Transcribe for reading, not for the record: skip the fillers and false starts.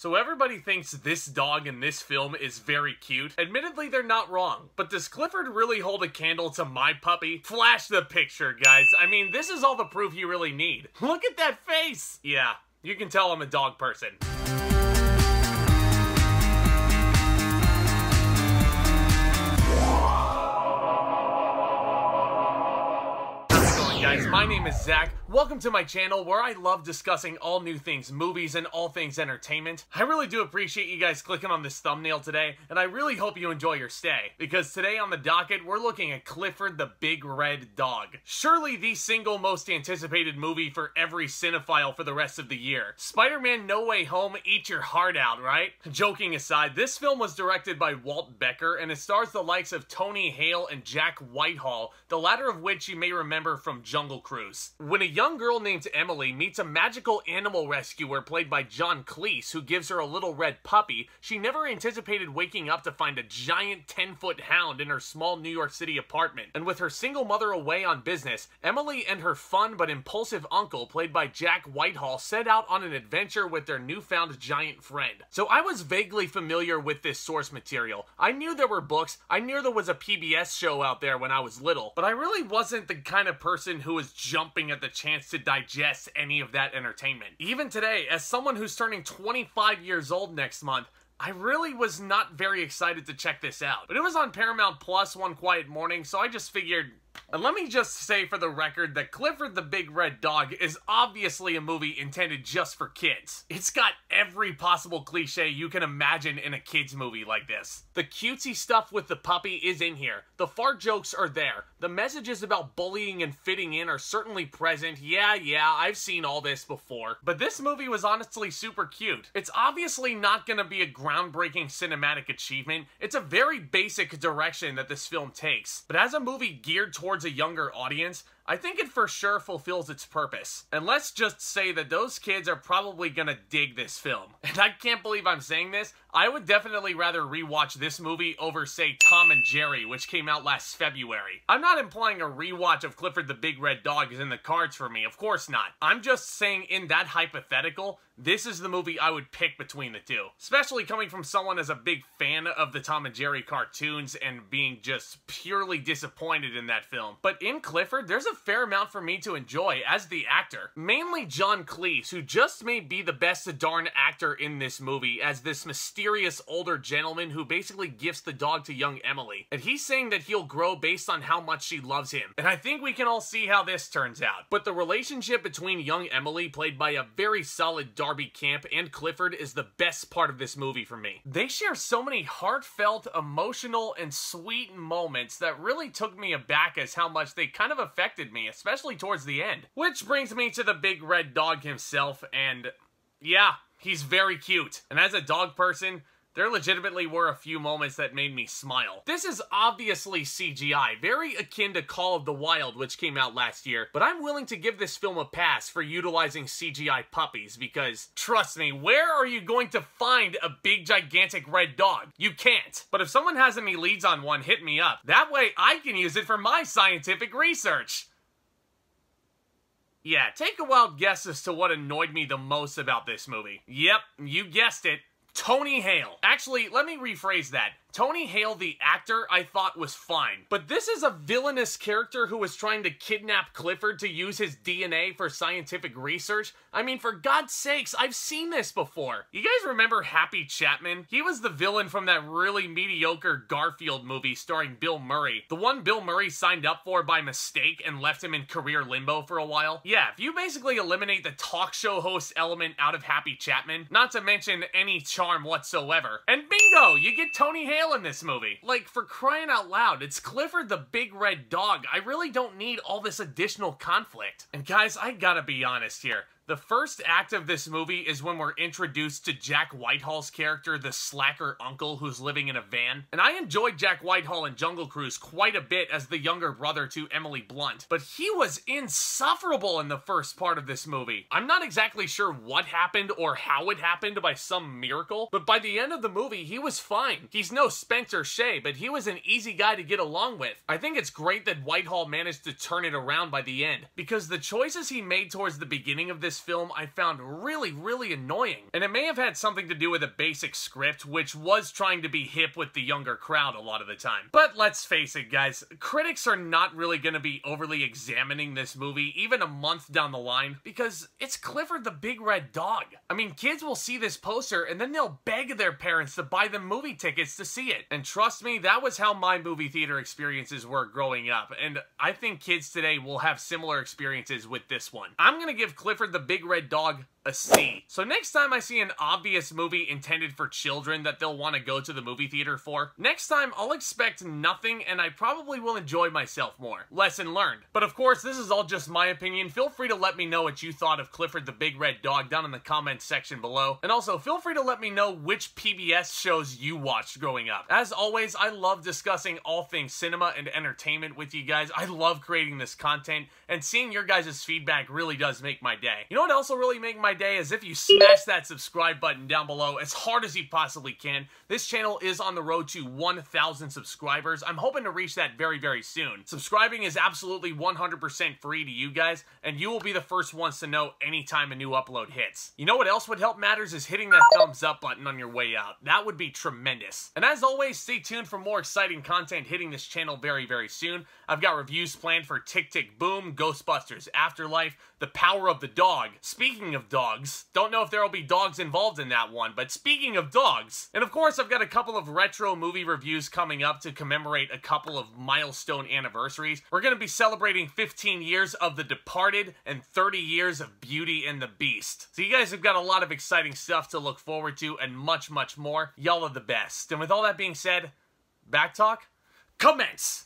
So everybody thinks this dog in this film is very cute. Admittedly, they're not wrong. But does Clifford really hold a candle to my puppy? Flash the picture, guys. I mean, this is all the proof you really need. Look at that face! Yeah, you can tell I'm a dog person. Guys, my name is Zach. Welcome to my channel where I love discussing all new things, movies, and all things entertainment. I really do appreciate you guys clicking on this thumbnail today, and I really hope you enjoy your stay, because today on the docket, we're looking at Clifford the Big Red Dog. Surely the single most anticipated movie for every cinephile for the rest of the year. Spider-Man No Way Home, eat your heart out, right? Joking aside, this film was directed by Walt Becker, and it stars the likes of Tony Hale and Jack Whitehall, the latter of which you may remember from Jungle Cruise. When a young girl named Emily meets a magical animal rescuer played by Cleese who gives her a little red puppy, she never anticipated waking up to find a giant 10-foot hound in her small New York City apartment. And with her single mother away on business, Emily and her fun but impulsive uncle, played by Jack Whitehall, set out on an adventure with their newfound giant friend. So I was vaguely familiar with this source material. I knew there were books, I knew there was a PBS show out there when I was little, but I really wasn't the kind of person who was jumping at the chance to digest any of that entertainment. Even today, as someone who's turning 25 years old next month, I really was not very excited to check this out. But it was on Paramount Plus one quiet morning, so I just figured... And let me just say for the record that Clifford the Big Red Dog is obviously a movie intended just for kids. It's got every possible cliche you can imagine in a kid's movie like this. The cutesy stuff with the puppy is in here. The fart jokes are there. The messages about bullying and fitting in are certainly present. Yeah, I've seen all this before. But this movie was honestly super cute. It's obviously not gonna be a groundbreaking cinematic achievement. It's a very basic direction that this film takes. But as a movie geared towards a younger audience, I think it for sure fulfills its purpose. And let's just say that those kids are probably gonna dig this film. And I can't believe I'm saying this. I would definitely rather rewatch this movie over, say, Tom and Jerry, which came out last February. I'm not implying a rewatch of Clifford the Big Red Dog is in the cards for me, of course not. I'm just saying in that hypothetical, this is the movie I would pick between the two. Especially coming from someone as a big fan of the Tom and Jerry cartoons and being just purely disappointed in that film. But in Clifford, there's a fair amount for me to enjoy as the actor. Mainly Cleese, who just may be the best darn actor in this movie as this mysterious older gentleman who basically gifts the dog to young Emily. And he's saying that he'll grow based on how much she loves him. And I think we can all see how this turns out. But the relationship between young Emily, played by a very solid Darby, and Clifford, is the best part of this movie for me. They share so many heartfelt, emotional, and sweet moments that really took me aback as how much they kind of affected me, especially towards the end. Which brings me to the Big Red Dog himself, and yeah, he's very cute. And as a dog person, there legitimately were a few moments that made me smile. This is obviously CGI, very akin to Call of the Wild, which came out last year, but I'm willing to give this film a pass for utilizing CGI puppies because, trust me, where are you going to find a big gigantic red dog? You can't. But if someone has any leads on one, hit me up. That way I can use it for my scientific research. Yeah, take a wild guess as to what annoyed me the most about this movie. Yep, you guessed it. Tony Hale. Actually, let me rephrase that. Tony Hale, the actor, I thought was fine. But this is a villainous character who was trying to kidnap Clifford to use his DNA for scientific research. I mean, for God's sakes, I've seen this before. You guys remember Happy Chapman? He was the villain from that really mediocre Garfield movie starring Bill Murray. The one Bill Murray signed up for by mistake and left him in career limbo for a while. Yeah, if you basically eliminate the talk show host element out of Happy Chapman, not to mention any charm whatsoever, and bingo, you get Tony Hale in this movie. Like, for crying out loud, it's Clifford the Big Red Dog. I really don't need all this additional conflict. And guys, I gotta be honest here. The first act of this movie is when we're introduced to Jack Whitehall's character, the slacker uncle who's living in a van. And I enjoyed Jack Whitehall in Jungle Cruise quite a bit as the younger brother to Emily Blunt. But he was insufferable in the first part of this movie. I'm not exactly sure what happened or how it happened by some miracle, but by the end of the movie, he was fine. He's no Spencer Shea, but he was an easy guy to get along with. I think it's great that Whitehall managed to turn it around by the end, because the choices he made towards the beginning of this this film I found really annoying. And it may have had something to do with a basic script, which was trying to be hip with the younger crowd a lot of the time. But let's face it, guys, critics are not really going to be overly examining this movie even a month down the line, because it's Clifford the Big Red Dog. I mean, kids will see this poster and then they'll beg their parents to buy them movie tickets to see it. And trust me, that was how my movie theater experiences were growing up, and I think kids today will have similar experiences with this one. I'm gonna give Clifford the Big Red Dog a C. So next time I see an obvious movie intended for children that they'll want to go to the movie theater for, next time I'll expect nothing and I probably will enjoy myself more. Lesson learned. But of course, this is all just my opinion. Feel free to let me know what you thought of Clifford the Big Red Dog down in the comments section below. And also, feel free to let me know which PBS shows you watched growing up. As always, I love discussing all things cinema and entertainment with you guys. I love creating this content, and seeing your guys' feedback really does make my day. You know what else will really make my day is if you smash that subscribe button down below as hard as you possibly can. This channel is on the road to 1,000 subscribers. I'm hoping to reach that very soon. Subscribing is absolutely 100% free to you guys, and you will be the first ones to know anytime a new upload hits. You know what else would help matters is hitting that thumbs up button on your way out. That would be tremendous. And as always, stay tuned for more exciting content hitting this channel very soon. I've got reviews planned for Tick Tick Boom, Ghostbusters Afterlife, The Power of the Dog. Speaking of dogs, don't know if there will be dogs involved in that one, but speaking of dogs. And of course, I've got a couple of retro movie reviews coming up to commemorate a couple of milestone anniversaries. We're going to be celebrating 15 years of The Departed and 30 years of Beauty and the Beast. So you guys have got a lot of exciting stuff to look forward to and much more. Y'all are the best. And with all that being said, back talk, commence!